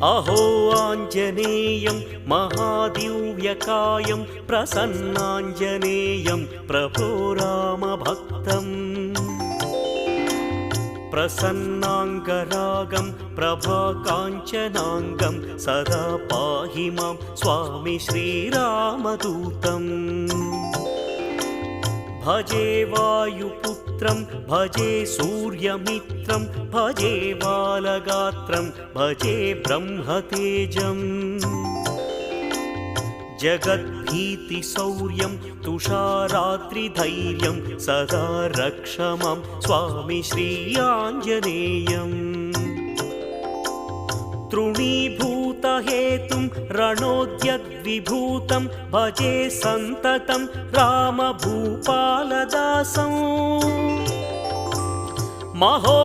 अहो आञ्जनेयं महादिव्यकायं प्रसन्नाञ्जनेयं प्रभो रामभक्तम् प्रसन्नाङ्गरागं प्रभाकाञ्चनाङ्गं सदा पाहि मां स्वामी श्रीरामदूतम् भजे वायुपुत्रं भजे सूर्यमित्रं भजे बालगात्रं भजे ब्रह्मतेजम् जगद्भीतिशौर्यं तुषारात्रिधैर्यं सदा रक्ष मां स्वामी श्री आञ्जनेयम् तृणीभूतहेतुं रणोद्यद्विभूतं भजे सन्ततं रामभूपालदासं महो